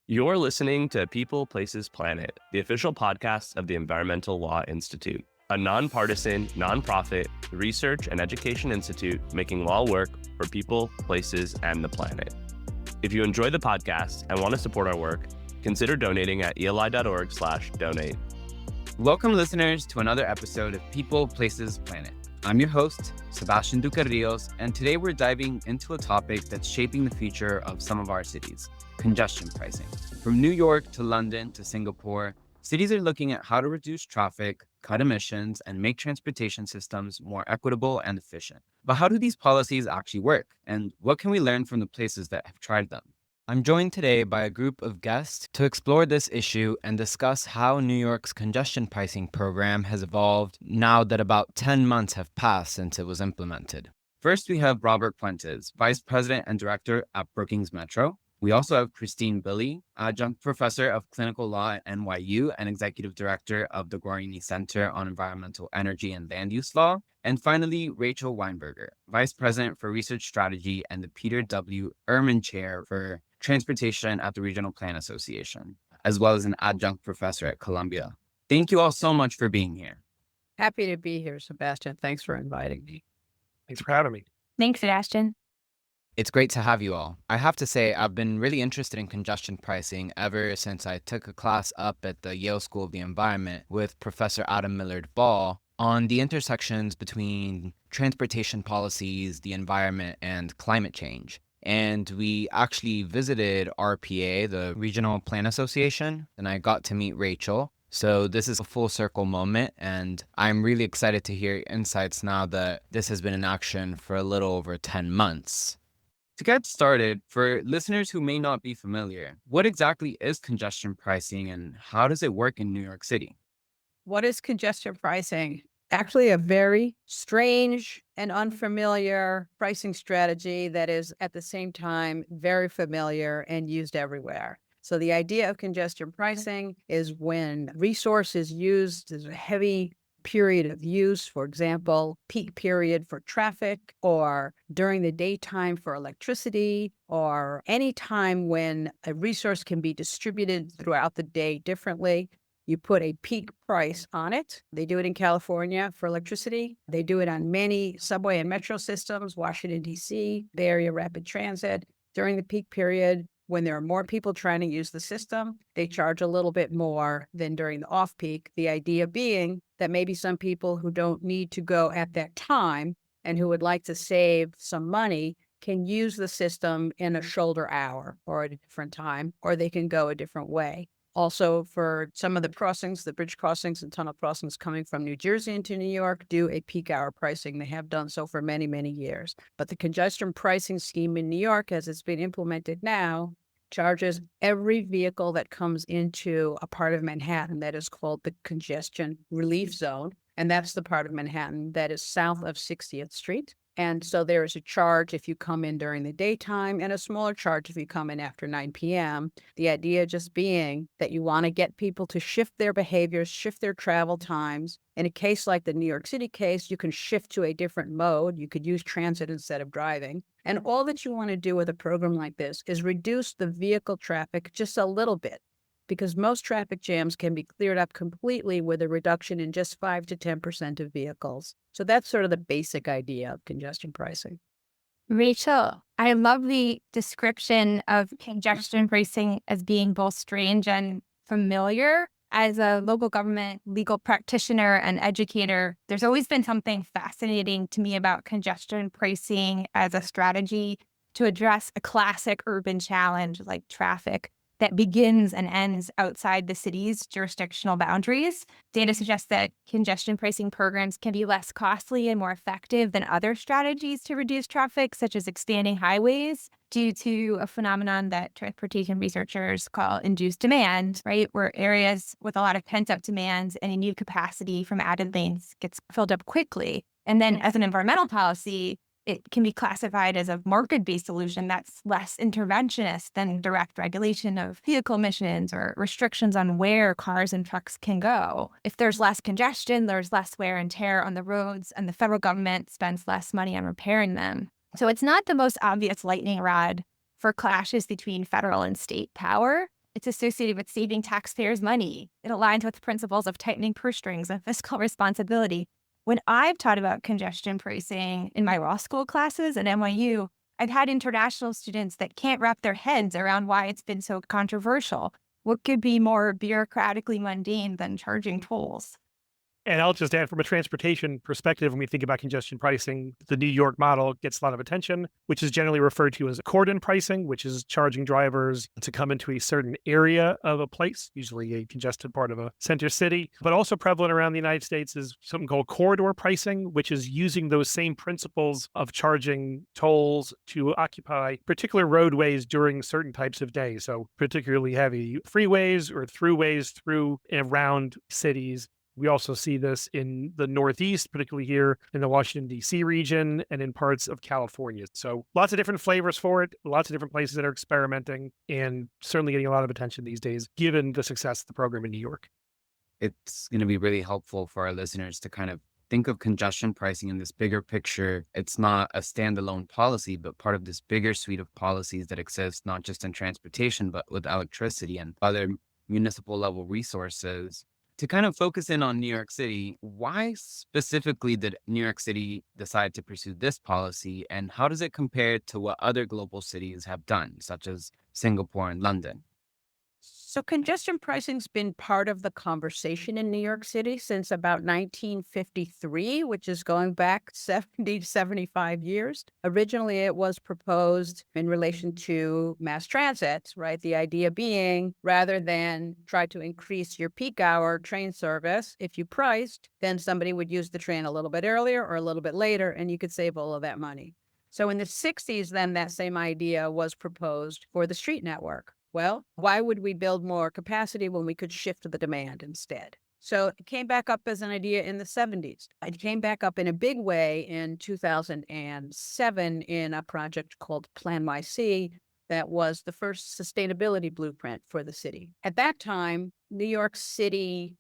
You're listening to People, Places, Planet, the official podcast of the Environmental Law Institute, a nonpartisan, nonprofit research and education institute making law work for people, places, and the planet. If you enjoy the podcast and want to support our work, consider donating at eli.org/donate. Welcome, listeners, to another episode of People, Places, Planet. I'm your host, Sebastian Duque Rios, and today we're diving into a topic that's shaping the future of some of our cities: congestion pricing. From New York to London to Singapore, cities are looking at how to reduce traffic, cut emissions, and make transportation systems more equitable and efficient. But how do these policies actually work? And what can we learn from the places that have tried them? I'm joined today by a group of guests to explore this issue and discuss how New York's congestion pricing program has evolved now that about 10 months have passed since it was implemented. First, we have Robert Puentes, Vice President and Director at Brookings Metro. We also have Christine Billy, Adjunct Professor of Clinical Law at NYU and Executive Director of the Guarini Center on Environmental Energy and Land Use Law. And finally, Rachel Weinberger, Vice President for Research Strategy and the Peter W. Herman Chair for Transportation at the Regional Plan Association, as well as an adjunct professor at Columbia. Thank you all so much for being here. Happy to be here, Sebastian. Thanks for inviting me. Thanks for having me. Thanks, Sebastian. It's great to have you all. I have to say, I've been really interested in congestion pricing ever since I took a class up at the Yale School of the Environment with Professor Adam Millard-Ball on the intersections between transportation policies, the environment, and climate change. And we actually visited RPA, the Regional Plan Association, and I got to meet Rachel. So this is a full circle moment, and I'm really excited to hear insights now that this has been in action for a little over 10 months. To get started, for listeners who may not be familiar, what exactly is congestion pricing and how does it work in New York City? What is congestion pricing? Actually, a very strange and unfamiliar pricing strategy that is at the same time very familiar and used everywhere. So the idea of congestion pricing is when resource is used as a heavy period of use, for example, peak period for traffic, or during the daytime for electricity, or any time when a resource can be distributed throughout the day differently. You put a peak price on it. They do it in California for electricity. They do it on many subway and metro systems, Washington, D.C., Bay Area Rapid Transit. During the peak period, when there are more people trying to use the system, they charge a little bit more than during the off-peak. The idea being that maybe some people who don't need to go at that time and who would like to save some money can use the system in a shoulder hour or at a different time, or they can go a different way. Also, for some of the crossings, the bridge crossings and tunnel crossings coming from New Jersey into New York do a peak hour pricing. They have done so for many, many years. But the congestion pricing scheme in New York, as it's been implemented now, charges every vehicle that comes into a part of Manhattan that is called the congestion relief zone. And that's the part of Manhattan that is south of 60th Street. And so there is a charge if you come in during the daytime and a smaller charge if you come in after 9 p.m. The idea just being that you want to get people to shift their behaviors, shift their travel times. In a case like the New York City case, you can shift to a different mode. You could use transit instead of driving. And all that you want to do with a program like this is reduce the vehicle traffic just a little bit, because most traffic jams can be cleared up completely with a reduction in just 5 to 10% of vehicles. So that's sort of the basic idea of congestion pricing. Rachel, I love the description of congestion pricing as being both strange and familiar. As a local government legal practitioner and educator, there's always been something fascinating to me about congestion pricing as a strategy to address a classic urban challenge like traffic that begins and ends outside the city's jurisdictional boundaries. Data suggests that congestion pricing programs can be less costly and more effective than other strategies to reduce traffic, such as expanding highways, due to a phenomenon that transportation researchers call induced demand, right? Where areas with a lot of pent-up demand and a new capacity from added lanes gets filled up quickly. And then as an environmental policy, it can be classified as a market-based solution that's less interventionist than direct regulation of vehicle emissions or restrictions on where cars and trucks can go. If there's less congestion, there's less wear and tear on the roads, and the federal government spends less money on repairing them. So it's not the most obvious lightning rod for clashes between federal and state power, It's associated with saving taxpayers money. It aligns with principles of tightening purse strings and fiscal responsibility. When I've taught about congestion pricing in my law school classes at NYU, I've had international students that can't wrap their heads around why it's been so controversial. What could be more bureaucratically mundane than charging tolls? And I'll just add, from a transportation perspective, when we think about congestion pricing, the New York model gets a lot of attention, which is generally referred to as cordon pricing, which is charging drivers to come into a certain area of a place, usually a congested part of a center city. But also prevalent around the United States is something called corridor pricing, which is using those same principles of charging tolls to occupy particular roadways during certain types of days. So particularly heavy freeways or throughways through and around cities. We also see this in the Northeast, particularly here in the Washington, D.C. region and in parts of California. So lots of different flavors for it, lots of different places that are experimenting, and certainly getting a lot of attention these days, given the success of the program in New York. It's going to be really helpful for our listeners to kind of think of congestion pricing in this bigger picture. It's not a standalone policy, but part of this bigger suite of policies that exist not just in transportation, but with electricity and other municipal level resources. To kind of focus in on New York City, why specifically did New York City decide to pursue this policy, and how does it compare to what other global cities have done, such as Singapore and London? So congestion pricing's been part of the conversation in New York City since about 1953, which is going back 70 to 75 years. Originally, it was proposed in relation to mass transit, right? The idea being, rather than try to increase your peak hour train service, if you priced, then somebody would use the train a little bit earlier or a little bit later, and you could save all of that money. So in the 60s, then that same idea was proposed for the street network. Well, why would we build more capacity when we could shift the demand instead? So it came back up as an idea in the 70s. It came back up in a big way in 2007 in a project called Plan NYC that was the first sustainability blueprint for the city. At that time, New York City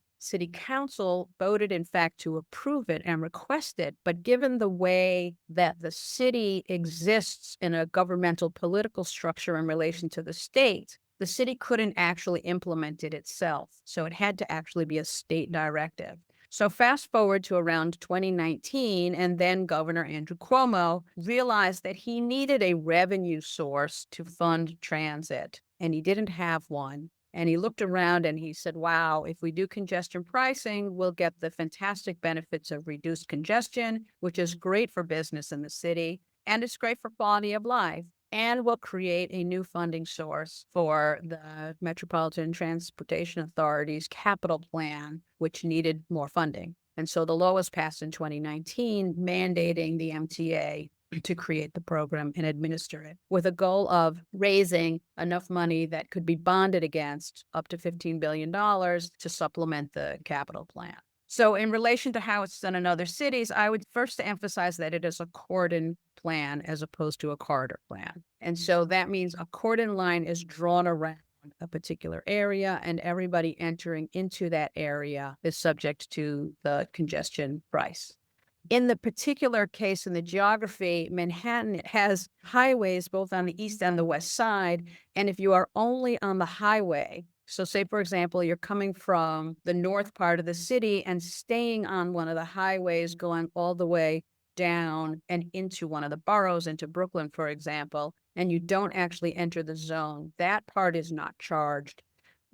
Council voted, in fact, to approve it and request it. But given the way that the city exists in a governmental political structure in relation to the state, the city couldn't actually implement it itself. So it had to actually be a state directive. So fast forward to around 2019, and then Governor Andrew Cuomo realized that he needed a revenue source to fund transit, and he didn't have one. And he looked around and he said, wow, if we do congestion pricing, we'll get the fantastic benefits of reduced congestion, which is great for business in the city, and it's great for quality of life. And we'll create a new funding source for the Metropolitan Transportation Authority's capital plan, which needed more funding. And so the law was passed in 2019, mandating the MTA to create the program and administer it, with a goal of raising enough money that could be bonded against up to $15 billion to supplement the capital plan. So in relation to how it's done in other cities, I would first emphasize that it is a cordon plan as opposed to a corridor plan. And so that means a cordon line is drawn around a particular area, and everybody entering into that area is subject to the congestion price. In the particular case, in the geography, Manhattan has highways both on the east and the west side. And if you are only on the highway, so say, for example, you're coming from the north part of the city and staying on one of the highways going all the way down and into one of the boroughs, into Brooklyn, for example, and you don't actually enter the zone, that part is not charged.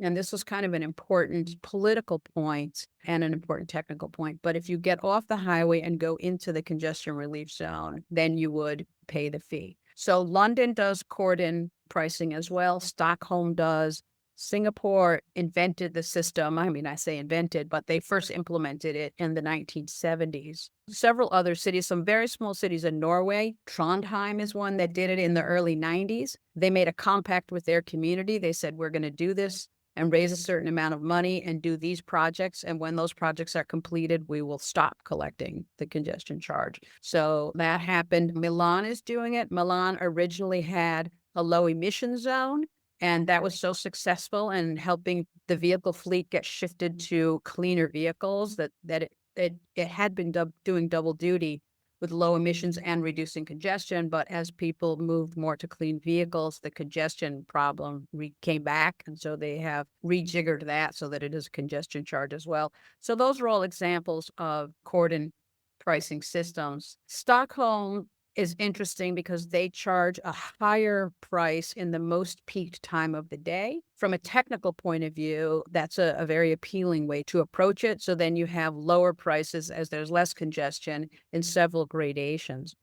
And this was kind of an important political point and an important technical point. But if you get off the highway and go into the congestion relief zone, then you would pay the fee. So London does cordon pricing as well. Stockholm does. Singapore invented the system. I mean, I say invented, but they first implemented it in the 1970s. Several other cities, some very small cities in Norway, Trondheim is one that did it in the early 90s. They made a compact with their community. They said, we're going to do this and raise a certain amount of money and do these projects. And when those projects are completed, we will stop collecting the congestion charge. So that happened. Milan is doing it. Milan originally had a low emission zone, and that was so successful in helping the vehicle fleet get shifted to cleaner vehicles that it had been doing double duty with low emissions and reducing congestion. But as people moved more to clean vehicles, the congestion problem came back. And so they have rejiggered that so that it is a congestion charge as well. So those are all examples of cordon pricing systems. Stockholm is interesting because they charge a higher price in the most peaked time of the day. From a technical point of view, that's a very appealing way to approach it. So then you have lower prices as there's less congestion in several gradations.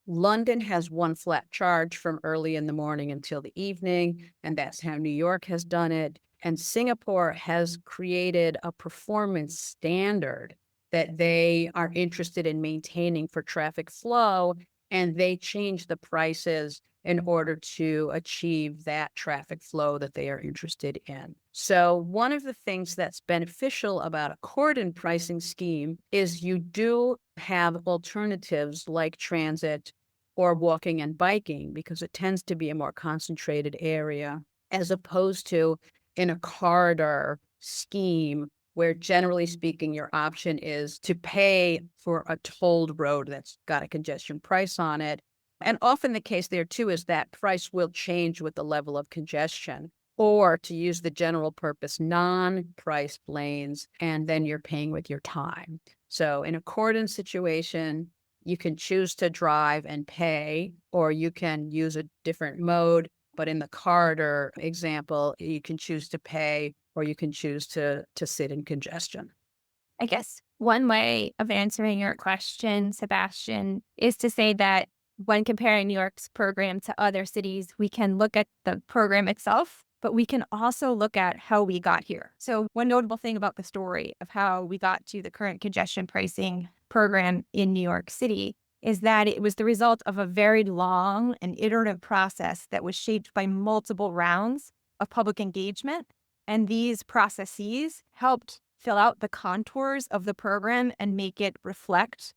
London has one flat charge from early in the morning until the evening, and that's how New York has done it. And Singapore has created a performance standard that they are interested in maintaining for traffic flow, and they change the prices in order to achieve that traffic flow that they are interested in. So one of the things that's beneficial about a cordon pricing scheme is you do have alternatives like transit or walking and biking, because it tends to be a more concentrated area, as opposed to in a corridor scheme where, generally speaking, your option is to pay for a tolled road that's got a congestion price on it. And often the case there, too, is that price will change with the level of congestion, or to use the general purpose non-priced lanes, and then you're paying with your time. So in a cordon situation, you can choose to drive and pay, or you can use a different mode. But in the corridor example, you can choose to pay, or you can choose to sit in congestion. I guess one way of answering your question, Sebastian, is to say that when comparing New York's program to other cities, we can look at the program itself, but we can also look at how we got here. So one notable thing about the story of how we got to the current congestion pricing program in New York City is that it was the result of a very long and iterative process that was shaped by multiple rounds of public engagement. And these processes helped fill out the contours of the program and make it reflect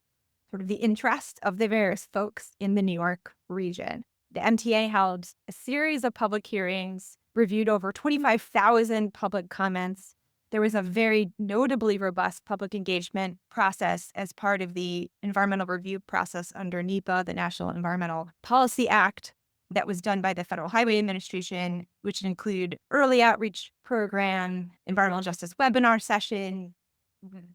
sort of the interest of the various folks in the New York region. The MTA held a series of public hearings, reviewed over 25,000 public comments. There was a very notably robust public engagement process as part of the environmental review process under NEPA, the National Environmental Policy Act, that was done by the Federal Highway Administration, which include early outreach program, environmental justice webinar session.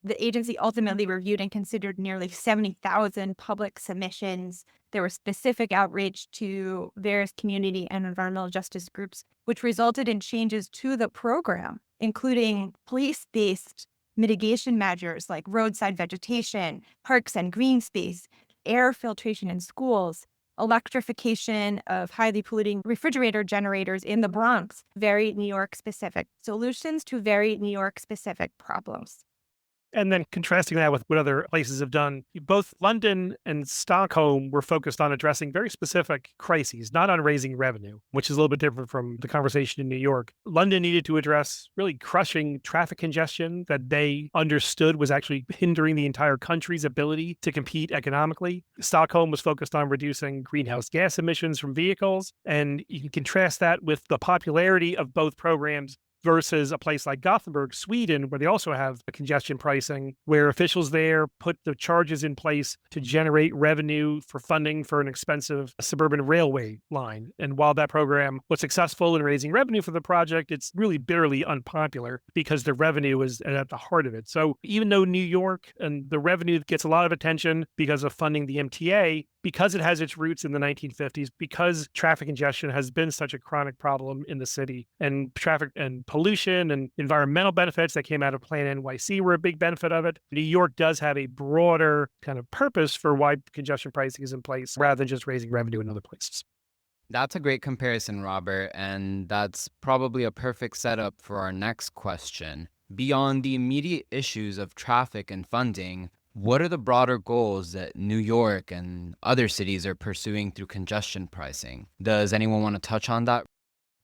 The agency ultimately reviewed and considered nearly 70,000 public submissions. There was specific outreach to various community and environmental justice groups, which resulted in changes to the program, including police-based mitigation measures like roadside vegetation, parks and green space, air filtration in schools, electrification of highly polluting refrigerator generators in the Bronx, very New York specific solutions to very New York specific problems. And then contrasting that with what other places have done, both London and Stockholm were focused on addressing very specific crises, not on raising revenue, which is a little bit different from the conversation in New York. London needed to address really crushing traffic congestion that they understood was actually hindering the entire country's ability to compete economically. Stockholm was focused on reducing greenhouse gas emissions from vehicles. And you can contrast that with the popularity of both programs versus a place like Gothenburg, Sweden, where they also have a congestion pricing, where officials there put the charges in place to generate revenue for funding for an expensive suburban railway line. And while that program was successful in raising revenue for the project, it's really bitterly unpopular because the revenue is at the heart of it. So even though New York and the revenue gets a lot of attention because of funding the MTA, because it has its roots in the 1950s, because traffic congestion has been such a chronic problem in the city, and traffic and pollution and environmental benefits that came out of Plan NYC were a big benefit of it. New York does have a broader kind of purpose for why congestion pricing is in place rather than just raising revenue in other places. That's a great comparison, Robert, and that's probably a perfect setup for our next question. Beyond the immediate issues of traffic and funding, what are the broader goals that New York and other cities are pursuing through congestion pricing? Does anyone want to touch on that?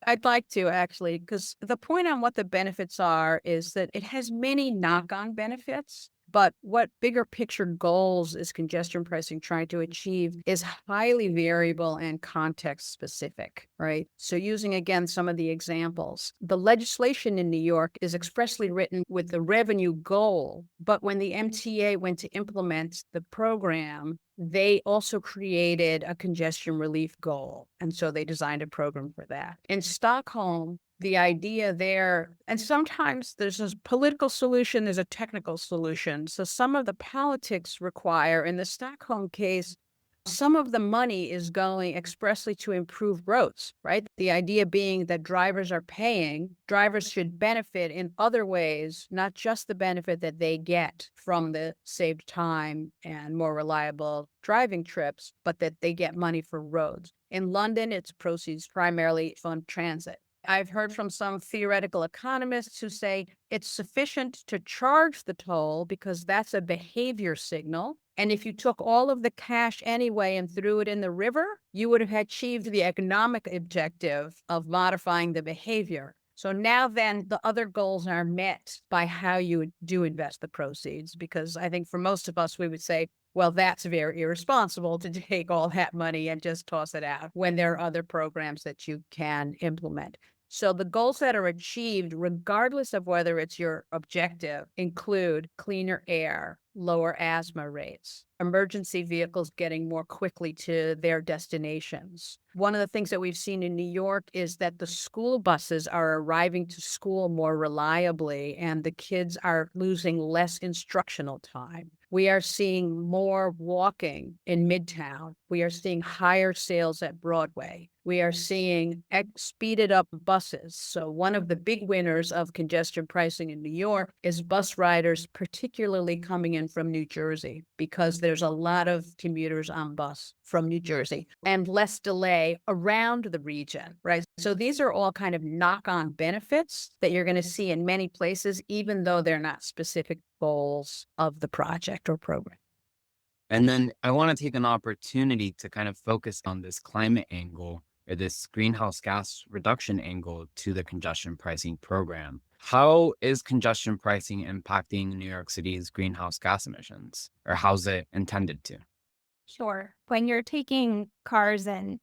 I'd like to, actually, because the point on what the benefits are is that it has many knock-on benefits, But what bigger picture goals is congestion pricing trying to achieve is highly variable and context specific, right? So using again some of the examples, the legislation in New York is expressly written with the revenue goal, but when the MTA went to implement the program, they also created a congestion relief goal. And so they designed a program for that. In Stockholm, the idea there, and sometimes there's a political solution, there's a technical solution. So some of the politics require, in the Stockholm case, some of the money is going expressly to improve roads, right? The idea being that drivers are paying, drivers should benefit in other ways, not just the benefit that they get from the saved time and more reliable driving trips, but that they get money for roads. In London, it's proceeds primarily fund transit. I've heard from some theoretical economists who say it's sufficient to charge the toll because that's a behavior signal. And if you took all of the cash anyway and threw it in the river, you would have achieved the economic objective of modifying the behavior. So now then the other goals are met by how you do invest the proceeds, because I think for most of us, we would say, well, that's very irresponsible to take all that money and just toss it out when there are other programs that you can implement. So the goals that are achieved, regardless of whether it's your objective, include cleaner air, lower asthma rates, emergency vehicles getting more quickly to their destinations. One of the things that we've seen in New York is that the school buses are arriving to school more reliably and the kids are losing less instructional time. We are seeing more walking in Midtown. We are seeing higher sales at Broadway. We are seeing speeded up buses. So one of the big winners of congestion pricing in New York is bus riders, particularly coming in from New Jersey, because there's a lot of commuters on bus from New Jersey and less delay around the region, right? So these are all kind of knock-on benefits that you're going to see in many places, even though they're not specific goals of the project or program. And then I want to take an opportunity to kind of focus on this climate angle or this greenhouse gas reduction angle to the congestion pricing program. How is congestion pricing impacting New York City's greenhouse gas emissions, or how's it intended to? Sure. When you're taking cars and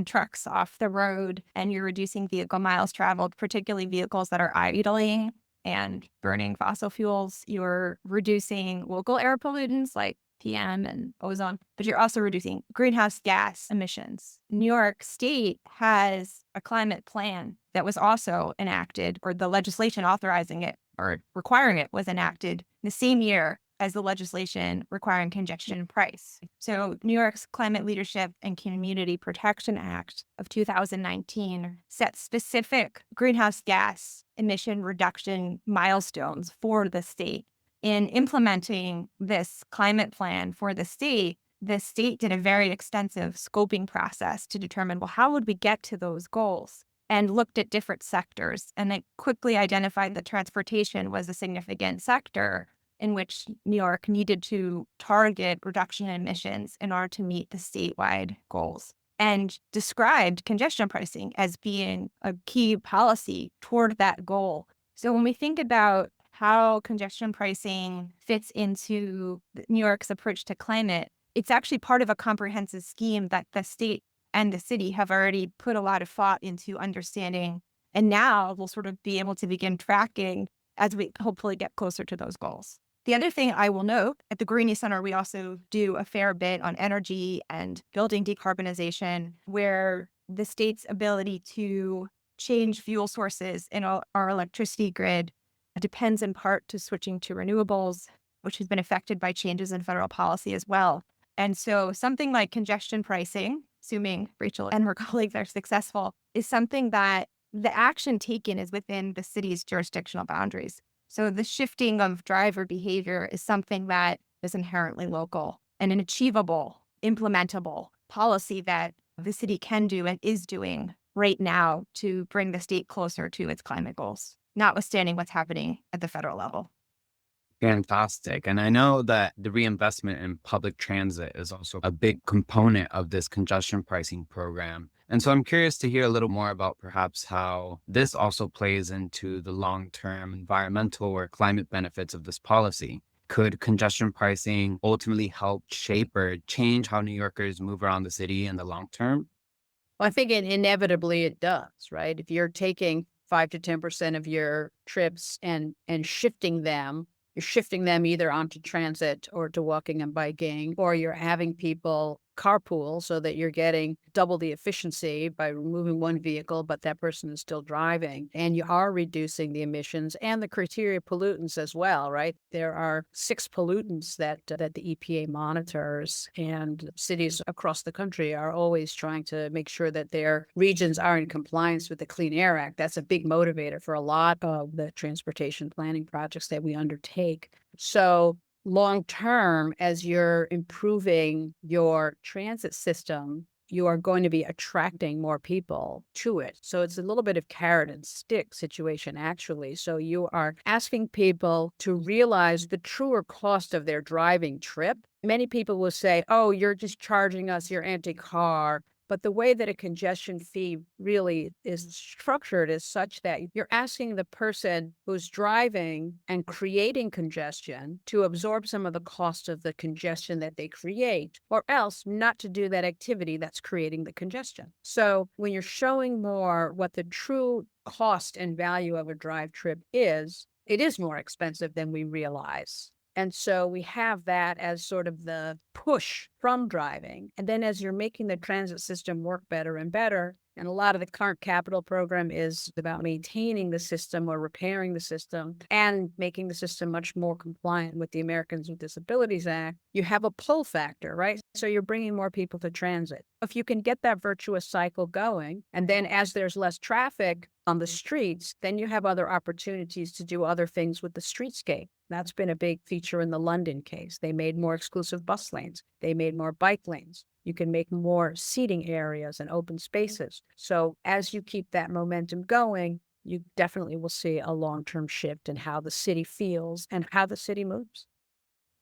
trucks off the road and you're reducing vehicle miles traveled, particularly vehicles that are idling and burning fossil fuels, you're reducing local air pollutants like PM and ozone, but you're also reducing greenhouse gas emissions. New York State has a climate plan that was also enacted, or the legislation authorizing it or requiring it was enacted the same year as the legislation requiring congestion price. So New York's Climate Leadership and Community Protection Act of 2019 set specific greenhouse gas emission reduction milestones for the state. In implementing this climate plan for the state did a very extensive scoping process to determine, well, how would we get to those goals? And looked at different sectors. And it quickly identified that transportation was a significant sector in which New York needed to target reduction in emissions in order to meet the statewide goals, and described congestion pricing as being a key policy toward that goal. So when we think about how congestion pricing fits into New York's approach to climate, it's actually part of a comprehensive scheme that the state and the city have already put a lot of thought into understanding. And now we'll sort of be able to begin tracking as we hopefully get closer to those goals. The other thing I will note, at the Guarini Center, we also do a fair bit on energy and building decarbonization, where the state's ability to change fuel sources in our electricity grid depends in part to switching to renewables, which has been affected by changes in federal policy as well. And so something like congestion pricing, assuming Rachel and her colleagues are successful, is something that the action taken is within the city's jurisdictional boundaries. So the shifting of driver behavior is something that is inherently local and an achievable, implementable policy that the city can do and is doing right now to bring the state closer to its climate goals, notwithstanding what's happening at the federal level. Fantastic. And I know that the reinvestment in public transit is also a big component of this congestion pricing program. And so I'm curious to hear a little more about perhaps how this also plays into the long-term environmental or climate benefits of this policy. Could congestion pricing ultimately help shape or change how New Yorkers move around the city in the long term? Well, I think inevitably it does, right? If you're taking 5 to 10% of your trips and shifting them, you're shifting them either onto transit or to walking and biking, or you're having people carpool so that you're getting double the efficiency by removing one vehicle, but that person is still driving. And you are reducing the emissions and the criteria pollutants as well, right? There are 6 pollutants that the EPA monitors, and cities across the country are always trying to make sure that their regions are in compliance with the Clean Air Act. That's a big motivator for a lot of the transportation planning projects that we undertake. So long term, as you're improving your transit system, you are going to be attracting more people to it. So it's a little bit of carrot and stick situation, actually. So you are asking people to realize the truer cost of their driving trip. Many people will say, oh, you're just charging us your anti-car. But the way that a congestion fee really is structured is such that you're asking the person who's driving and creating congestion to absorb some of the cost of the congestion that they create, or else not to do that activity that's creating the congestion. So when you're showing more what the true cost and value of a drive trip is, it is more expensive than we realize. And so we have that as sort of the push from driving. And then as you're making the transit system work better and better, and a lot of the current capital program is about maintaining the system or repairing the system and making the system much more compliant with the Americans with Disabilities Act, you have a pull factor, right? So you're bringing more people to transit. If you can get that virtuous cycle going, and then as there's less traffic on the streets, then you have other opportunities to do other things with the streetscape. That's been a big feature in the London case. They made more exclusive bus lanes. They made more bike lanes. You can make more seating areas and open spaces. So as you keep that momentum going, you definitely will see a long-term shift in how the city feels and how the city moves.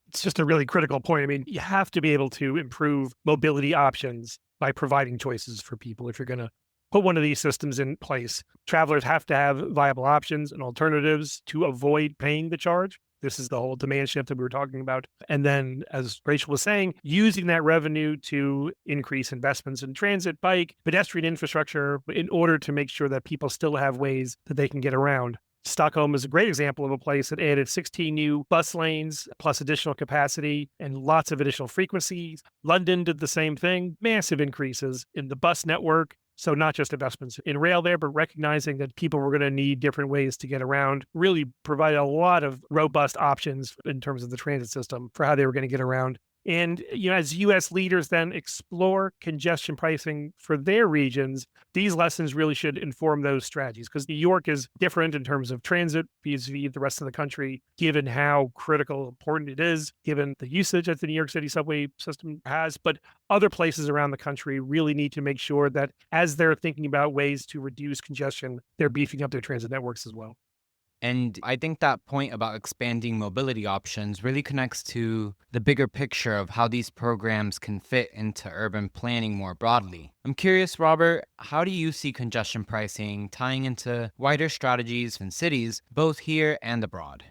It's just a really critical point. I mean, you have to be able to improve mobility options by providing choices for people. If you're going to put one of these systems in place, travelers have to have viable options and alternatives to avoid paying the charge. This is the whole demand shift that we were talking about. And then, as Rachel was saying, using that revenue to increase investments in transit, bike, pedestrian infrastructure in order to make sure that people still have ways that they can get around. Stockholm is a great example of a place that added 16 new bus lanes, plus additional capacity and lots of additional frequencies. London did the same thing, massive increases in the bus network. So not just investments in rail there, but recognizing that people were going to need different ways to get around, really provide a lot of robust options in terms of the transit system for how they were going to get around. And, as U.S. leaders then explore congestion pricing for their regions, these lessons really should inform those strategies, because New York is different in terms of transit vis-a-vis the rest of the country, given how critical, important it is, given the usage that the New York City subway system has. But other places around the country really need to make sure that as they're thinking about ways to reduce congestion, they're beefing up their transit networks as well. And I think that point about expanding mobility options really connects to the bigger picture of how these programs can fit into urban planning more broadly. I'm curious, Robert, how do you see congestion pricing tying into wider strategies in cities, both here and abroad?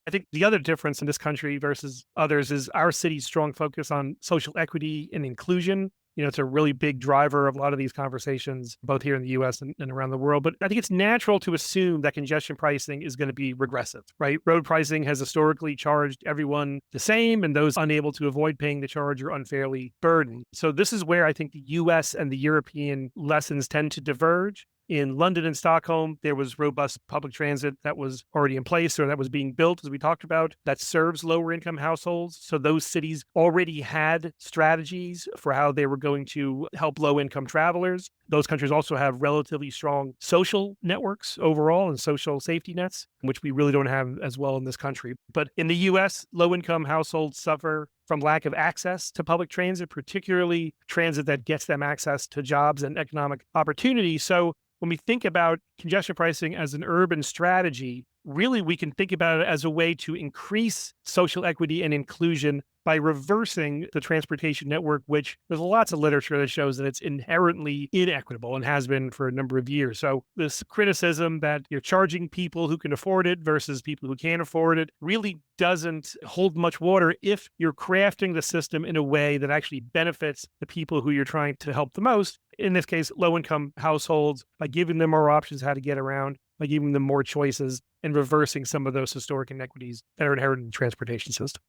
I think the other difference in this country versus others is our city's strong focus on social equity and inclusion. It's a really big driver of a lot of these conversations, both here in the US and around the world. But I think it's natural to assume that congestion pricing is going to be regressive, right? Road pricing has historically charged everyone the same, and those unable to avoid paying the charge are unfairly burdened. So this is where I think the US and the European lessons tend to diverge. In London and Stockholm, there was robust public transit that was already in place, or that was being built, as we talked about, that serves lower income households. So those cities already had strategies for how they were going to help low income travelers. Those countries also have relatively strong social networks overall and social safety nets, which we really don't have as well in this country. But in the US, low income households suffer from lack of access to public transit, particularly transit that gets them access to jobs and economic opportunity. So when we think about congestion pricing as an urban strategy, really we can think about it as a way to increase social equity and inclusion by reversing the transportation network, which there's lots of literature that shows that it's inherently inequitable and has been for a number of years. So this criticism that you're charging people who can afford it versus people who can't afford it really doesn't hold much water if you're crafting the system in a way that actually benefits the people who you're trying to help the most. In this case, low-income households, by giving them more options how to get around, by giving them more choices and reversing some of those historic inequities that are inherent in the transportation system.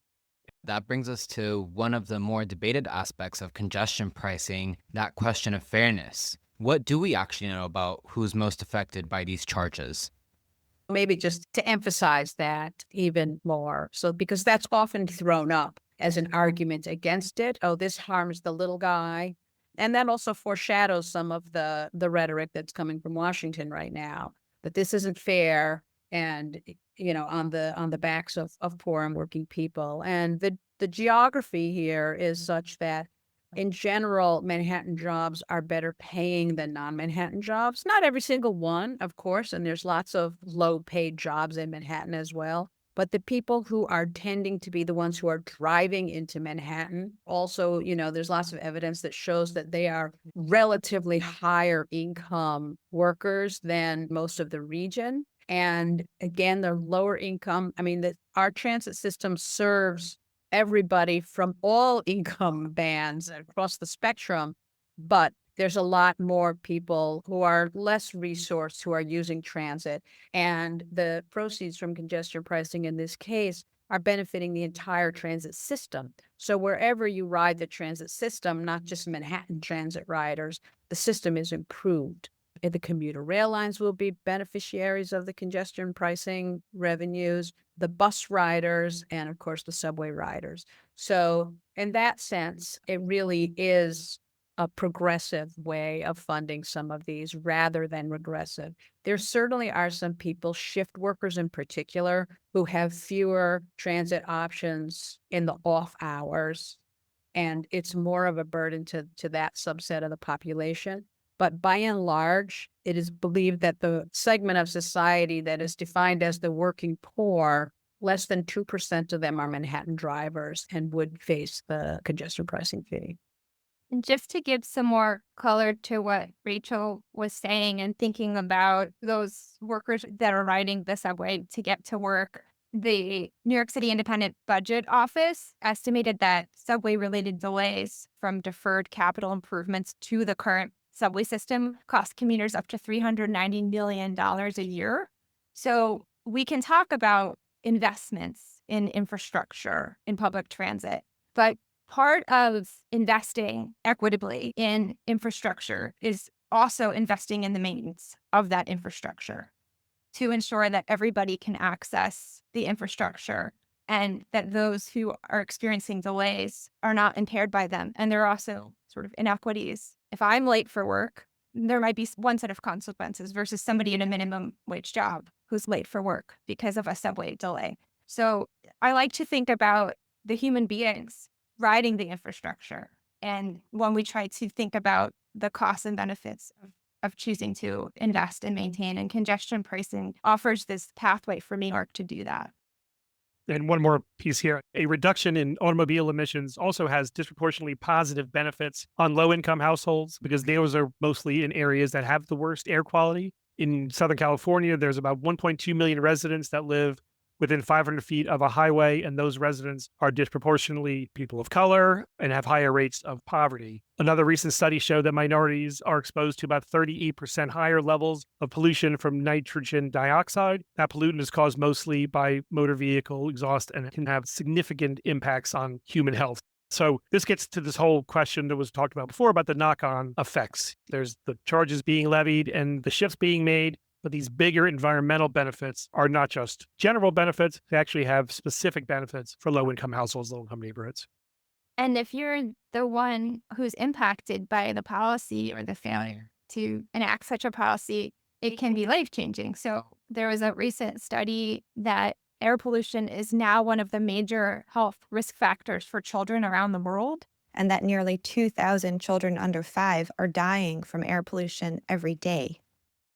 That brings us to one of the more debated aspects of congestion pricing, that question of fairness. What do we actually know about who's most affected by these charges? Maybe just to emphasize that even more. So, because that's often thrown up as an argument against it. Oh, this harms the little guy. And that also foreshadows some of the rhetoric that's coming from Washington right now, that this isn't fair and, on the backs of poor and working people. And the geography here is such that in general, Manhattan jobs are better paying than non-Manhattan jobs. Not every single one, of course, and there's lots of low-paid jobs in Manhattan as well. But the people who are tending to be the ones who are driving into Manhattan, also, there's lots of evidence that shows that they are relatively higher income workers than most of the region. And again, the lower income, our transit system serves everybody from all income bands across the spectrum, but there's a lot more people who are less resourced who are using transit. And the proceeds from congestion pricing in this case are benefiting the entire transit system. So wherever you ride the transit system, not just Manhattan transit riders, the system is improved. The commuter rail lines will be beneficiaries of the congestion pricing revenues, the bus riders, and of course the subway riders. So in that sense, it really is a progressive way of funding some of these rather than regressive. There certainly are some people, shift workers in particular, who have fewer transit options in the off hours, and it's more of a burden to that subset of the population. But by and large, it is believed that the segment of society that is defined as the working poor, less than 2% of them are Manhattan drivers and would face the congestion pricing fee. And just to give some more color to what Rachel was saying and thinking about those workers that are riding the subway to get to work, the New York City Independent Budget Office estimated that subway-related delays from deferred capital improvements to the current subway system cost commuters up to $390 million a year. So we can talk about investments in infrastructure, in public transit, but part of investing equitably in infrastructure is also investing in the maintenance of that infrastructure to ensure that everybody can access the infrastructure and that those who are experiencing delays are not impaired by them. And there are also sort of inequities. If I'm late for work, there might be one set of consequences versus somebody in a minimum wage job who's late for work because of a subway delay. So I like to think about the human beings riding the infrastructure. And when we try to think about the costs and benefits of choosing to invest and maintain, and congestion pricing offers this pathway for New York to do that. And one more piece here. A reduction in automobile emissions also has disproportionately positive benefits on low-income households because those are mostly in areas that have the worst air quality. In Southern California, there's about 1.2 million residents that live within 500 feet of a highway, and those residents are disproportionately people of color and have higher rates of poverty. Another recent study showed that minorities are exposed to about 38% higher levels of pollution from nitrogen dioxide. That pollutant is caused mostly by motor vehicle exhaust and can have significant impacts on human health. So this gets to this whole question that was talked about before about the knock-on effects. There's the charges being levied and the shifts being made. But these bigger environmental benefits are not just general benefits, they actually have specific benefits for low-income households, low-income neighborhoods. And if you're the one who's impacted by the policy or the failure to enact such a policy, it can be life-changing. So there was a recent study that air pollution is now one of the major health risk factors for children around the world, and that nearly 2,000 children under 5 are dying from air pollution every day.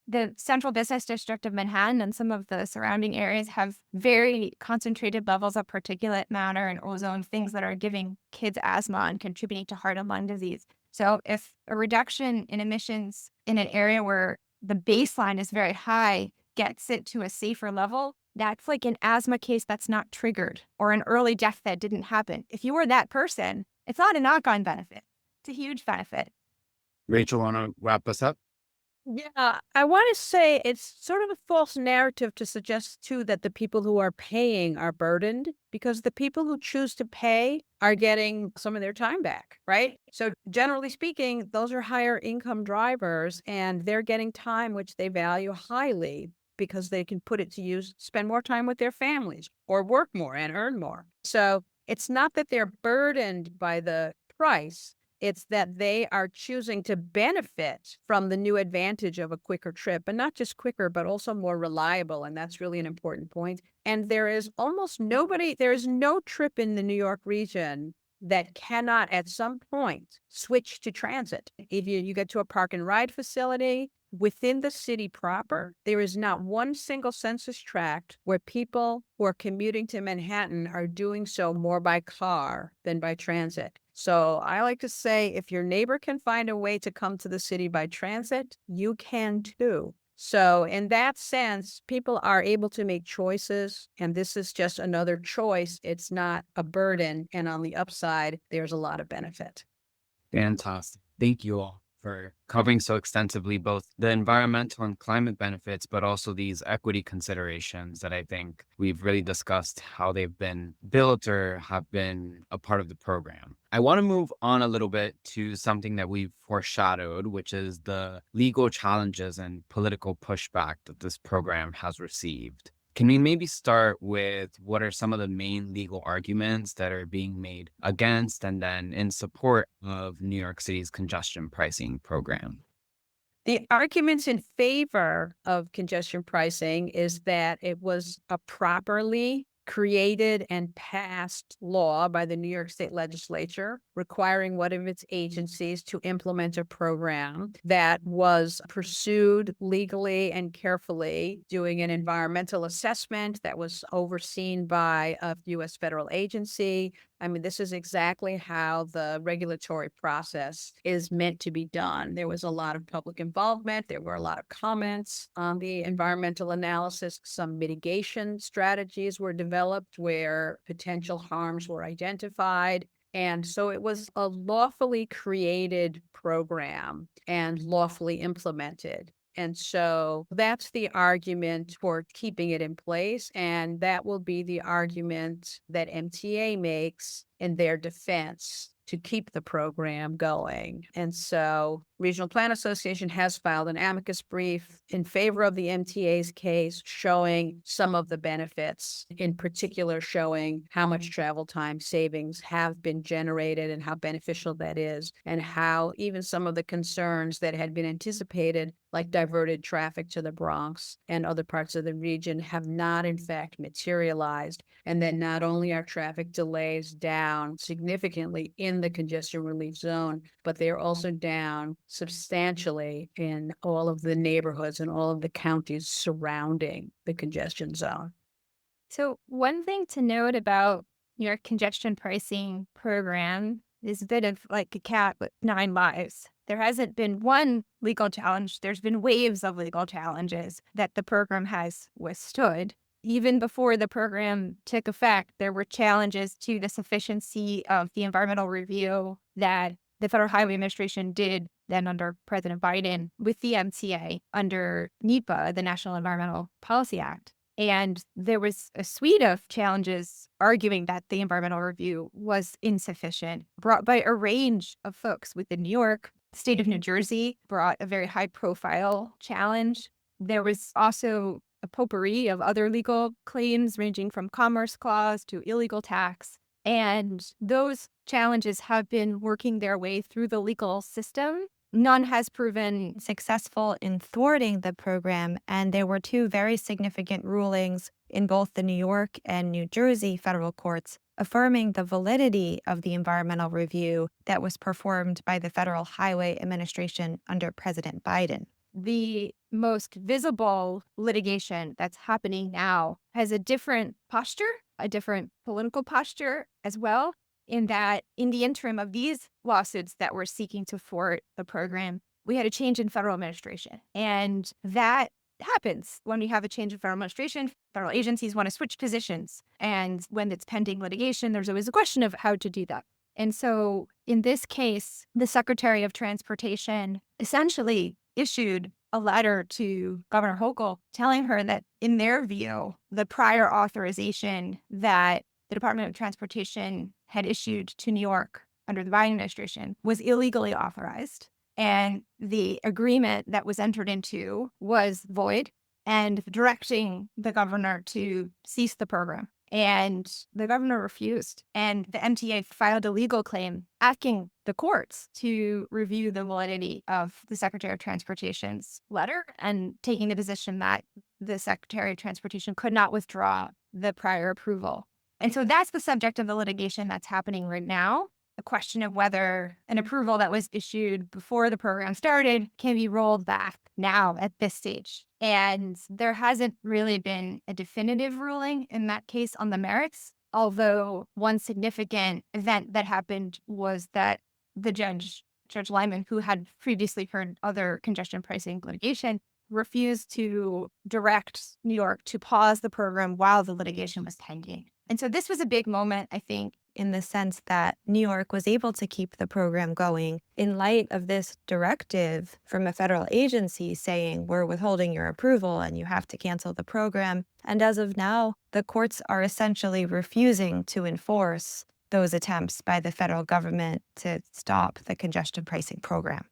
the central business district of Manhattan and some of the surrounding areas have very concentrated levels of particulate matter and ozone, things that are giving kids asthma and contributing to heart and lung disease. So if a reduction in emissions in an area where the baseline is very high gets it to a safer level, that's like an asthma case that's not triggered or an early death that didn't happen. If you were that person, it's not a knock-on benefit. It's a huge benefit. Rachel, want to wrap us up? Yeah, I want to say it's sort of a false narrative to suggest, too, that the people who are paying are burdened, because the people who choose to pay are getting some of their time back, right? So generally speaking, those are higher income drivers, and they're getting time which they value highly because they can put it to use, spend more time with their families or work more and earn more. So it's not that they're burdened by the price. It's that they are choosing to benefit from the new advantage of a quicker trip, and not just quicker, but also more reliable. And that's really an important point. And there is no trip in the New York region that cannot at some point switch to transit. If you get to a park and ride facility within the city proper, there is not one single census tract where people who are commuting to Manhattan are doing so more by car than by transit. So I like to say, if your neighbor can find a way to come to the city by transit, you can too. So in that sense, people are able to make choices, and this is just another choice. It's not a burden. And on the upside, there's a lot of benefit. Fantastic. Thank you all for covering so extensively both the environmental and climate benefits, but also these equity considerations that I think we've really discussed how they've been built or have been a part of the program. I want to move on a little bit to something that we've foreshadowed, which is the legal challenges and political pushback that this program has received. Can we maybe start with what are some of the main legal arguments that are being made against and then in support of New York City's congestion pricing program? The arguments in favor of congestion pricing is that it was a properly created and passed law by the New York State Legislature requiring one of its agencies to implement a program that was pursued legally and carefully, doing an environmental assessment that was overseen by a U.S. federal agency. I mean, this is exactly how the regulatory process is meant to be done. There was a lot of public involvement. There were a lot of comments on the environmental analysis. Some mitigation strategies were developed where potential harms were identified. And so it was a lawfully created program and lawfully implemented. And so that's the argument for keeping it in place. And that will be the argument that MTA makes in their defense to keep the program going. And so Regional Plan Association has filed an amicus brief in favor of the MTA's case, showing some of the benefits, in particular showing how much travel time savings have been generated and how beneficial that is, and how even some of the concerns that had been anticipated, like diverted traffic to the Bronx and other parts of the region, have not in fact materialized. And that not only are traffic delays down significantly in the congestion relief zone, but they are also down substantially in all of the neighborhoods and all of the counties surrounding the congestion zone. So one thing to note about your congestion pricing program is a bit of like a cat with 9 lives. There hasn't been one legal challenge. There's been waves of legal challenges that the program has withstood. Even before the program took effect, there were challenges to the sufficiency of the environmental review that the Federal Highway Administration did then under President Biden with the MTA under NEPA, the National Environmental Policy Act. And there was a suite of challenges arguing that the environmental review was insufficient, brought by a range of folks within New York. The state of New Jersey brought a very high-profile challenge. There was also a potpourri of other legal claims ranging from commerce clause to illegal tax. And those challenges have been working their way through the legal system. None has proven successful in thwarting the program, and there were 2 very significant rulings in both the New York and New Jersey federal courts affirming the validity of the environmental review that was performed by the Federal Highway Administration under President Biden. The most visible litigation that's happening now has a different posture, a different political posture as well, in that in the interim of these lawsuits that were seeking to thwart the program, we had a change in federal administration. And that happens when we have a change in federal administration. Federal agencies want to switch positions. And when it's pending litigation, there's always a question of how to do that. And so in this case, the Secretary of Transportation essentially issued a letter to Governor Hochul telling her that in their view, the prior authorization that the Department of Transportation had issued to New York under the Biden administration was illegally authorized. And the agreement that was entered into was void and directing the governor to cease the program. And the governor refused. And the MTA filed a legal claim asking the courts to review the validity of the Secretary of Transportation's letter and taking the position that the Secretary of Transportation could not withdraw the prior approval. And so that's the subject of the litigation that's happening right now. The question of whether an approval that was issued before the program started can be rolled back now at this stage. And there hasn't really been a definitive ruling in that case on the merits, although one significant event that happened was that the Judge Lyman, who had previously heard other congestion pricing litigation, refused to direct New York to pause the program while the litigation was pending. And so this was a big moment, I think, in the sense that New York was able to keep the program going in light of this directive from a federal agency saying, we're withholding your approval and you have to cancel the program. And as of now, the courts are essentially refusing to enforce those attempts by the federal government to stop the congestion pricing program.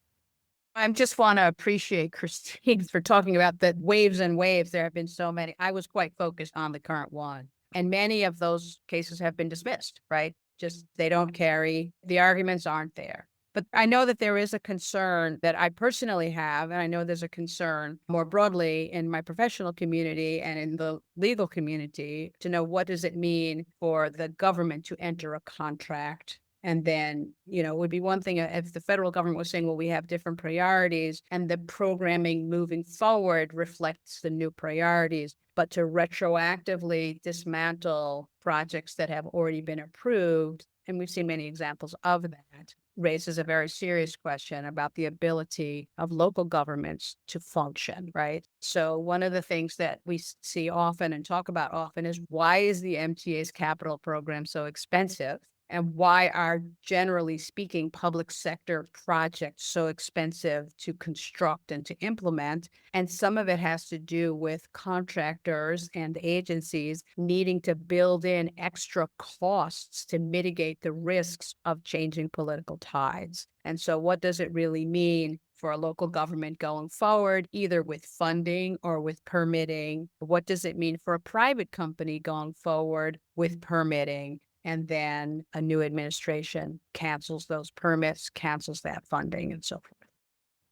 I just want to appreciate Christine for talking about the waves and waves. There have been so many. I was quite focused on the current one. And many of those cases have been dismissed, right? Just they don't carry, the arguments aren't there. But I know that there is a concern that I personally have, and I know there's a concern more broadly in my professional community and in the legal community to know what does it mean for the government to enter a contract. And then, it would be one thing if the federal government was saying, well, we have different priorities and the programming moving forward reflects the new priorities. But to retroactively dismantle projects that have already been approved, and we've seen many examples of that, raises a very serious question about the ability of local governments to function, right? So one of the things that we see often and talk about often is why is the MTA's capital program so expensive? And why are, generally speaking, public sector projects so expensive to construct and to implement? And some of it has to do with contractors and agencies needing to build in extra costs to mitigate the risks of changing political tides. And so what does it really mean for a local government going forward, either with funding or with permitting? What does it mean for a private company going forward with permitting? And then a new administration cancels those permits, cancels that funding, and so forth.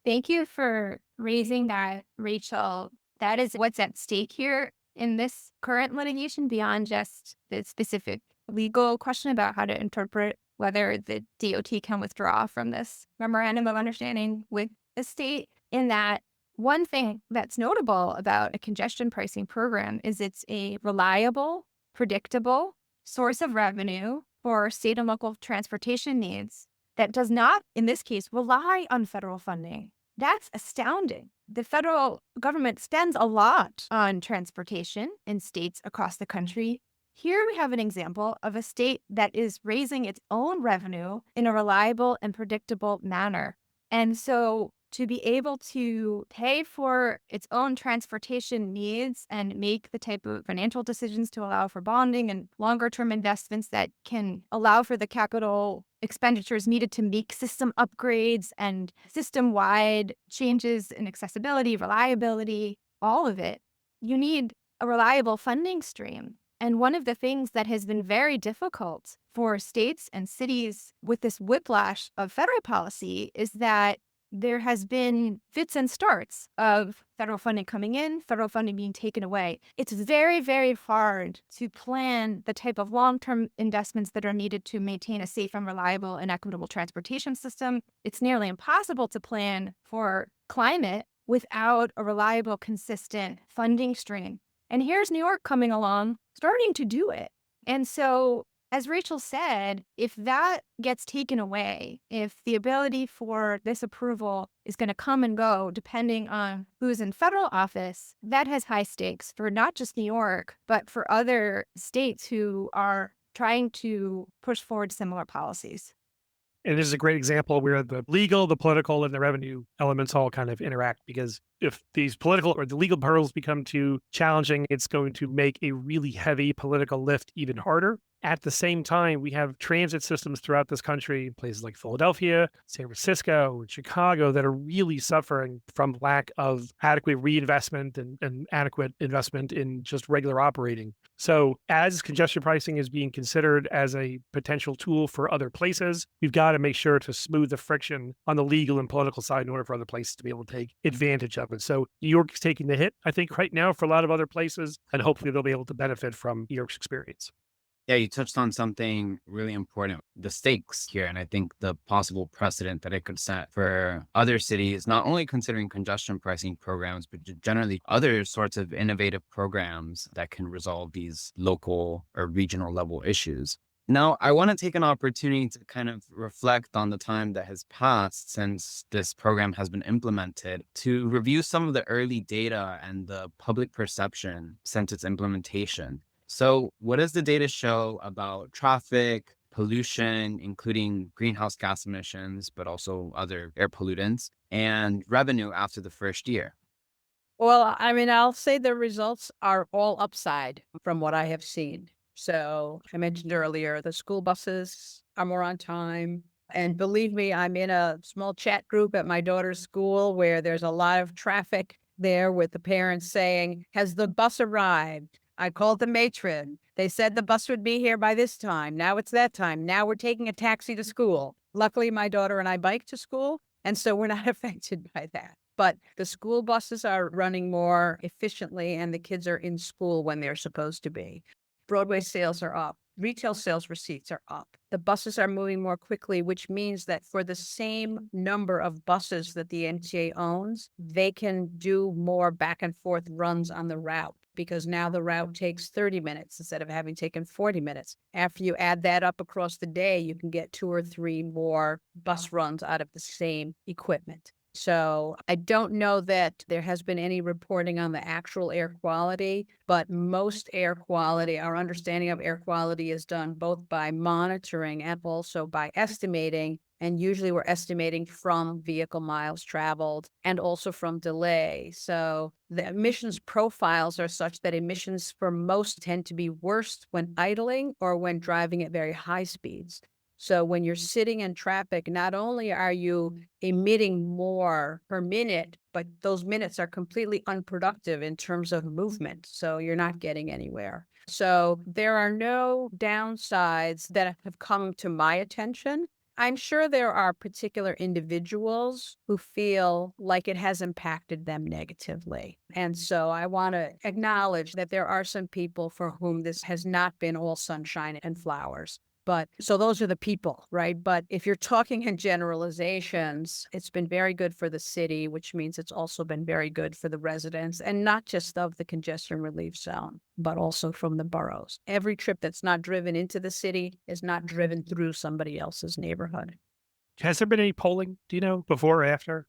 Thank you for raising that, Rachel. That is what's at stake here in this current litigation beyond just the specific legal question about how to interpret whether the DOT can withdraw from this memorandum of understanding with the state. In that, one thing that's notable about a congestion pricing program is it's a reliable, predictable source of revenue for state and local transportation needs that does not, in this case, rely on federal funding. That's astounding. The federal government spends a lot on transportation in states across the country. Here we have an example of a state that is raising its own revenue in a reliable and predictable manner. And so to be able to pay for its own transportation needs and make the type of financial decisions to allow for bonding and longer-term investments that can allow for the capital expenditures needed to make system upgrades and system-wide changes in accessibility, reliability, all of it, you need a reliable funding stream. And one of the things that has been very difficult for states and cities with this whiplash of federal policy is that there has been fits and starts of federal funding coming in, federal funding being taken away. It's very, very hard to plan the type of long-term investments that are needed to maintain a safe and reliable and equitable transportation system. It's nearly impossible to plan for climate without a reliable, consistent funding stream. And here's New York coming along, starting to do it. And so, as Rachel said, if that gets taken away, if the ability for this approval is going to come and go depending on who's in federal office, that has high stakes for not just New York, but for other states who are trying to push forward similar policies. And this is a great example where the legal, the political, and the revenue elements all kind of interact, because if these political or the legal hurdles become too challenging, it's going to make a really heavy political lift even harder. At the same time, we have transit systems throughout this country, places like Philadelphia, San Francisco, and Chicago, that are really suffering from lack of adequate reinvestment and adequate investment in just regular operating. So as congestion pricing is being considered as a potential tool for other places, we've got to make sure to smooth the friction on the legal and political side in order for other places to be able to take advantage of it. So New York is taking the hit, I think, right now for a lot of other places, and hopefully they'll be able to benefit from New York's experience. Yeah, you touched on something really important, the stakes here. And I think the possible precedent that it could set for other cities, not only considering congestion pricing programs, but generally other sorts of innovative programs that can resolve these local or regional level issues. Now, I want to take an opportunity to kind of reflect on the time that has passed since this program has been implemented, to review some of the early data and the public perception since its implementation. So what does the data show about traffic, pollution, including greenhouse gas emissions, but also other air pollutants, and revenue after the first year? Well, I mean, I'll say the results are all upside from what I have seen. So I mentioned earlier, the school buses are more on time. And believe me, I'm in a small chat group at my daughter's school where there's a lot of traffic there with the parents saying, has the bus arrived? I called the matron. They said the bus would be here by this time. Now it's that time. Now we're taking a taxi to school. Luckily, my daughter and I bike to school, and so we're not affected by that. But the school buses are running more efficiently, and the kids are in school when they're supposed to be. Broadway sales are up. Retail sales receipts are up. The buses are moving more quickly, which means that for the same number of buses that the MTA owns, they can do more back and forth runs on the route, because now the route takes 30 minutes instead of having taken 40 minutes. After you add that up across the day, you can get 2 or 3 more bus runs out of the same equipment. So I don't know that there has been any reporting on the actual air quality, but most air quality, our understanding of air quality is done both by monitoring and also by estimating. And usually we're estimating from vehicle miles traveled and also from delay. So the emissions profiles are such that emissions for most tend to be worse when idling or when driving at very high speeds. So when you're sitting in traffic, not only are you emitting more per minute, but those minutes are completely unproductive in terms of movement. So you're not getting anywhere. So there are no downsides that have come to my attention. I'm sure there are particular individuals who feel like it has impacted them negatively. And so I want to acknowledge that there are some people for whom this has not been all sunshine and flowers. But so those are the people, right? But if you're talking in generalizations, it's been very good for the city, which means it's also been very good for the residents, and not just of the congestion relief zone, but also from the boroughs. Every trip that's not driven into the city is not driven through somebody else's neighborhood. Has there been any polling, do you know, before or after?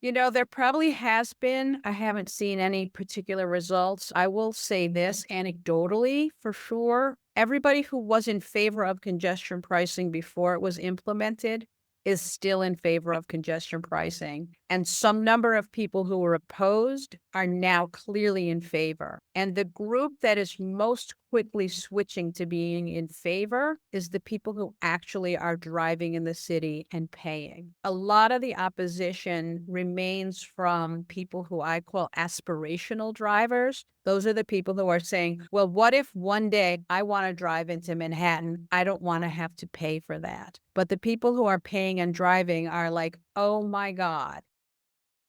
You know, there probably has been. I haven't seen any particular results. I will say this anecdotally for sure. Everybody who was in favor of congestion pricing before it was implemented is still in favor of congestion pricing. And some number of people who were opposed are now clearly in favor. And the group that is most quickly switching to being in favor is the people who actually are driving in the city and paying. A lot of the opposition remains from people who I call aspirational drivers. Those are the people who are saying, well, what if one day I want to drive into Manhattan? I don't want to have to pay for that. But the people who are paying and driving are like, oh my God,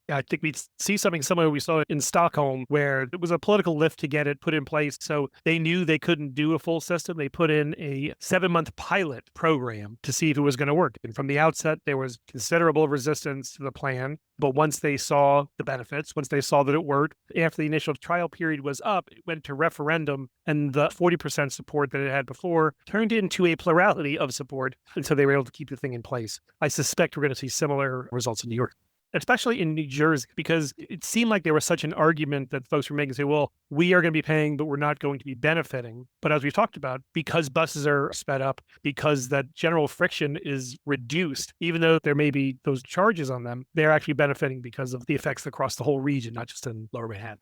I think we see something similar we saw in Stockholm, where it was a political lift to get it put in place. So they knew they couldn't do a full system. They put in a 7-month pilot program to see if it was going to work. And from the outset, there was considerable resistance to the plan. But once they saw the benefits, once they saw that it worked, after the initial trial period was up, it went to referendum, and the 40% support that it had before turned into a plurality of support until they were able to keep the thing in place. I suspect we're going to see similar results in New York, especially in New Jersey, because it seemed like there was such an argument that folks were making, say, well, we are going to be paying, but we're not going to be benefiting. But as we've talked about, because buses are sped up, because that general friction is reduced, even though there may be those charges on them, they're actually benefiting because of the effects across the whole region, not just in Lower Manhattan.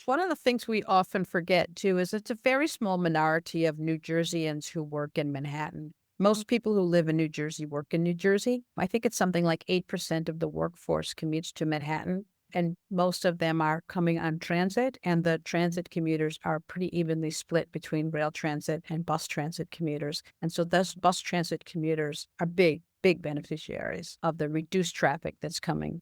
One of the things we often forget, too, is it's a very small minority of New Jerseyans who work in Manhattan. Most people who live in New Jersey work in New Jersey. I think it's something like 8% of the workforce commutes to Manhattan, and most of them are coming on transit, and the transit commuters are pretty evenly split between rail transit and bus transit commuters. And so those bus transit commuters are big beneficiaries of the reduced traffic that's coming.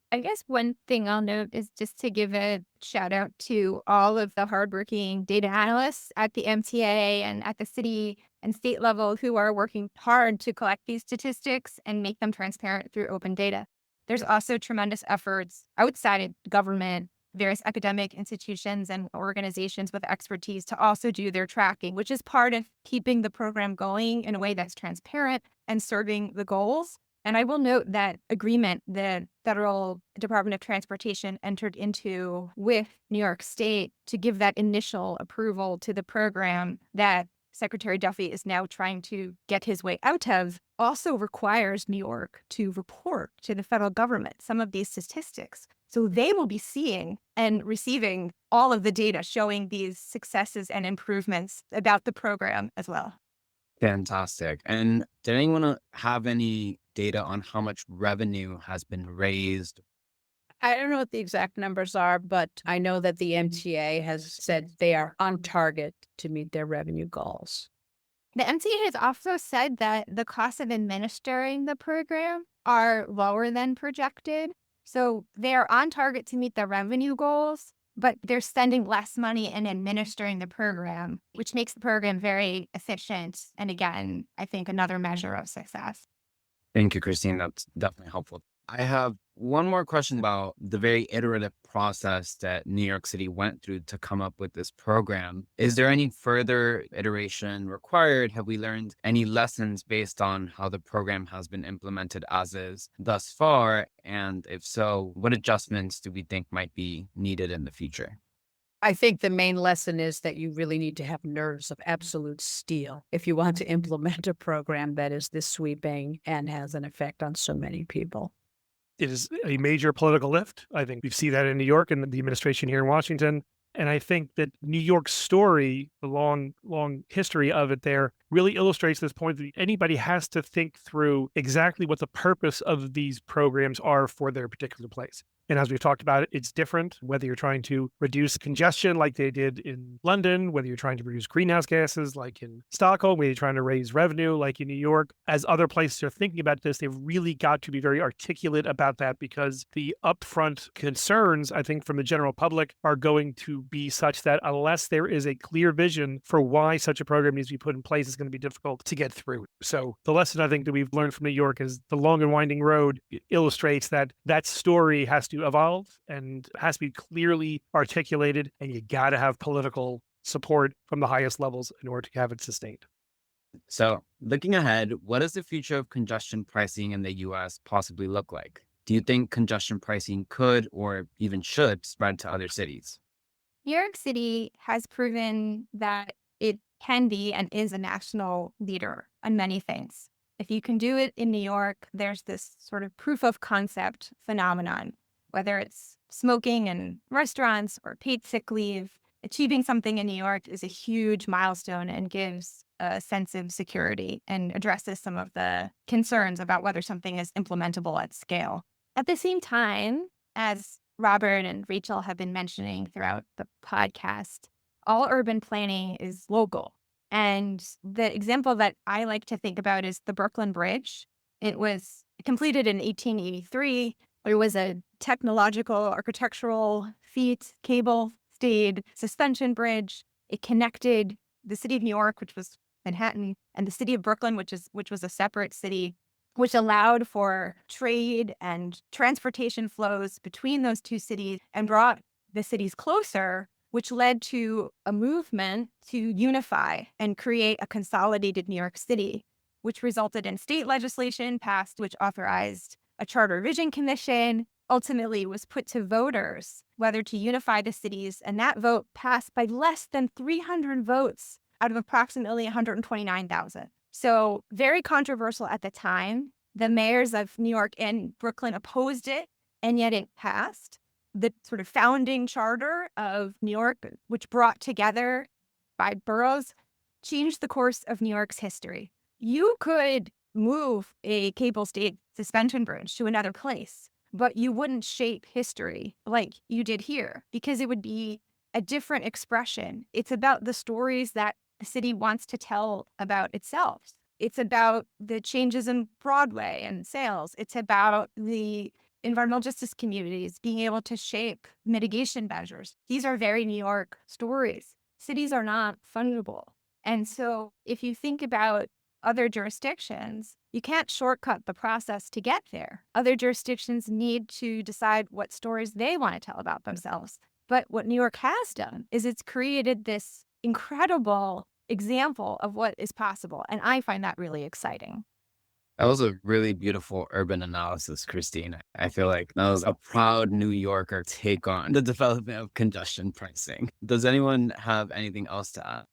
I guess one thing I'll note is just to give a shout out to all of the hardworking data analysts at the MTA and at the city and state level who are working hard to collect these statistics and make them transparent through open data. There's also tremendous efforts outside of government, various academic institutions and organizations with expertise to also do their tracking, which is part of keeping the program going in a way that's transparent and serving the goals. And I will note that agreement that Federal Department of Transportation entered into with New York State to give that initial approval to the program that Secretary Duffy is now trying to get his way out of also requires New York to report to the federal government some of these statistics. So they will be seeing and receiving all of the data showing these successes and improvements about the program as well. Fantastic. And did anyone have any data on how much revenue has been raised? I don't know what the exact numbers are, but I know that the MTA has said they are on target to meet their revenue goals. The MTA has also said that the costs of administering the program are lower than projected. So they're on target to meet their revenue goals, but they're spending less money in administering the program, which makes the program very efficient. And again, I think another measure of success. Thank you, Christine. That's definitely helpful. I have one more question about the very iterative process that New York City went through to come up with this program. Is there any further iteration required? Have we learned any lessons based on how the program has been implemented as is thus far? And if so, what adjustments do we think might be needed in the future? I think the main lesson is that you really need to have nerves of absolute steel if you want to implement a program that is this sweeping and has an effect on so many people. It is a major political lift. I think we see that in New York and the administration here in Washington. And I think that New York's story, the long history of it there, really illustrates this point that anybody has to think through exactly what the purpose of these programs are for their particular place. And as we've talked about, it's different whether you're trying to reduce congestion like they did in London, whether you're trying to reduce greenhouse gases like in Stockholm, whether you're trying to raise revenue like in New York. As other places are thinking about this, they've really got to be very articulate about that, because the upfront concerns, I think, from the general public are going to be such that unless there is a clear vision for why such a program needs to be put in place, it's going to be difficult to get through. So the lesson I think that we've learned from New York is the long and winding road illustrates that that story has to evolve and has to be clearly articulated, and you got to have political support from the highest levels in order to have it sustained. So looking ahead, what does the future of congestion pricing in the U.S. possibly look like? Do you think congestion pricing could or even should spread to other cities? New York City has proven that it can be and is a national leader on many things. If you can do it in New York, there's this sort of proof of concept phenomenon, whether it's smoking in restaurants or paid sick leave. Achieving something in New York is a huge milestone and gives a sense of security and addresses some of the concerns about whether something is implementable at scale. At the same time, as Robert and Rachel have been mentioning throughout the podcast, all urban planning is local. And the example that I like to think about is the Brooklyn Bridge. It was completed in 1883. There was a technological, architectural feat, cable stayed, suspension bridge. It connected the city of New York, which was Manhattan, and the city of Brooklyn, which was a separate city, which allowed for trade and transportation flows between those two cities and brought the cities closer, which led to a movement to unify and create a consolidated New York City, which resulted in state legislation passed, which authorized a charter revision commission, ultimately was put to voters whether to unify the cities, and that vote passed by less than 300 votes out of approximately 129,000. So very controversial at the time. The mayors of New York and Brooklyn opposed it, and yet it passed. The sort of founding charter of New York, which brought together 5 boroughs, changed the course of New York's history. You could move a cable stayed suspension bridge to another place, but you wouldn't shape history like you did here because it would be a different expression. It's about the stories that the city wants to tell about itself. It's about the changes in Broadway and sales. It's about the environmental justice communities being able to shape mitigation measures. These are very New York stories. Cities are not fungible. And so if you think about other jurisdictions, you can't shortcut the process to get there. Other jurisdictions need to decide what stories they want to tell about themselves. But what New York has done is it's created this incredible example of what is possible. And I find that really exciting. That was a really beautiful urban analysis, Christine. I feel like that was a proud New Yorker take on the development of congestion pricing. Does anyone have anything else to add?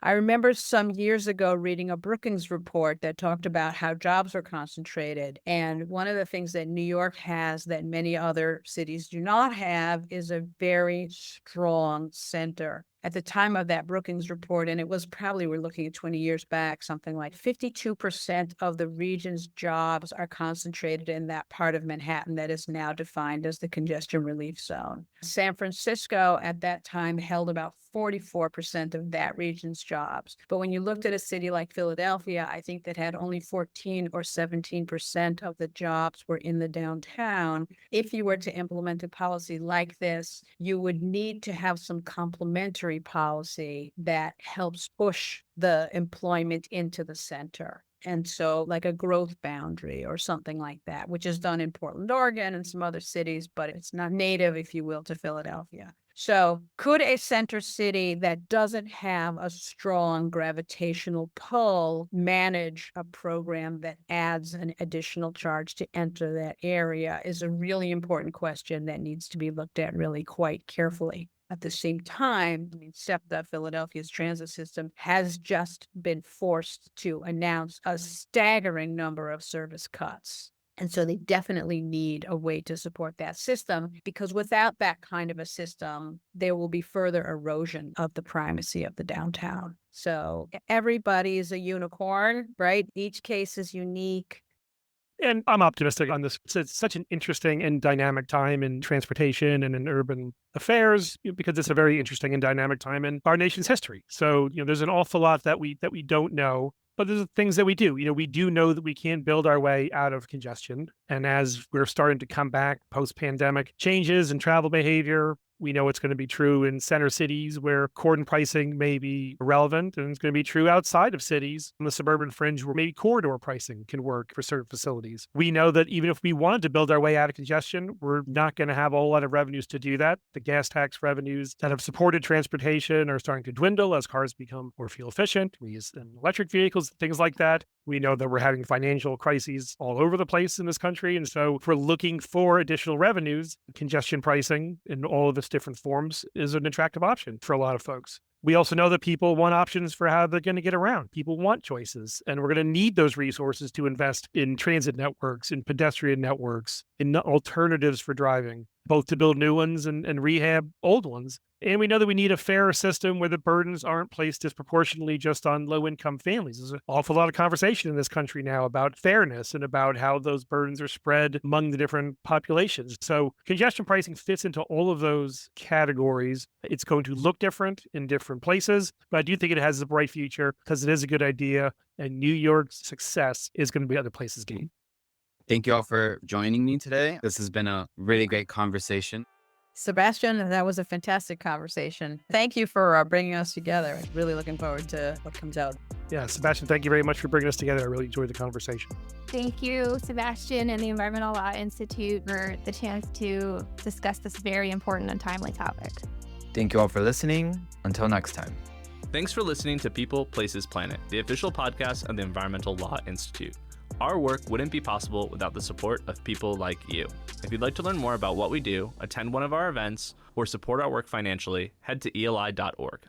I remember some years ago reading a Brookings report that talked about how jobs are concentrated. And one of the things that New York has that many other cities do not have is a very strong center. At the time of that Brookings report, and it was probably, we're looking at 20 years back, something like 52% of the region's jobs are concentrated in that part of Manhattan that is now defined as the congestion relief zone. San Francisco at that time held about 44% of that region's jobs. But when you looked at a city like Philadelphia, I think that had only 14 or 17% of the jobs were in the downtown. If you were to implement a policy like this, you would need to have some complementary policy that helps push the employment into the center. And so like a growth boundary or something like that, which is done in Portland, Oregon and some other cities, but it's not native, if you will, to Philadelphia. So could a center city that doesn't have a strong gravitational pull manage a program that adds an additional charge to enter that area is a really important question that needs to be looked at really quite carefully. At the same time, SEPTA, Philadelphia's transit system, has just been forced to announce a staggering number of service cuts. And so they definitely need a way to support that system, because without that kind of a system, there will be further erosion of the primacy of the downtown. So everybody is a unicorn, right? Each case is unique. And I'm optimistic on this. It's such an interesting and dynamic time in transportation and in urban affairs, because it's a very interesting and dynamic time in our nation's history. So, there's an awful lot that we don't know, but there's things that we do. We do know that we can build our way out of congestion. And as we're starting to come back post-pandemic changes in travel behavior, we know it's going to be true in center cities where cordon pricing may be relevant, and it's going to be true outside of cities on the suburban fringe where maybe corridor pricing can work for certain facilities. We know that even if we wanted to build our way out of congestion, we're not going to have a whole lot of revenues to do that. The gas tax revenues that have supported transportation are starting to dwindle as cars become more fuel efficient. We use electric vehicles, things like that. We know that we're having financial crises all over the place in this country. And so if we're looking for additional revenues, congestion pricing in all of its different forms is an attractive option for a lot of folks. We also know that people want options for how they're going to get around. People want choices, and we're going to need those resources to invest in transit networks, in pedestrian networks, in alternatives for driving, both to build new ones and rehab old ones. And we know that we need a fairer system where the burdens aren't placed disproportionately just on low-income families. There's an awful lot of conversation in this country now about fairness and about how those burdens are spread among the different populations. So congestion pricing fits into all of those categories. It's going to look different in different places, but I do think it has a bright future because it is a good idea, and New York's success is going to be other places' gain. Thank you all for joining me today. This has been a really great conversation. Sebastian, that was a fantastic conversation. Thank you for bringing us together. Really looking forward to what comes out. Yeah, Sebastian, thank you very much for bringing us together. I really enjoyed the conversation. Thank you, Sebastian and the Environmental Law Institute, for the chance to discuss this very important and timely topic. Thank you all for listening. Until next time. Thanks for listening to People, Places, Planet, the official podcast of the Environmental Law Institute. Our work wouldn't be possible without the support of people like you. If you'd like to learn more about what we do, attend one of our events, or support our work financially, head to eli.org.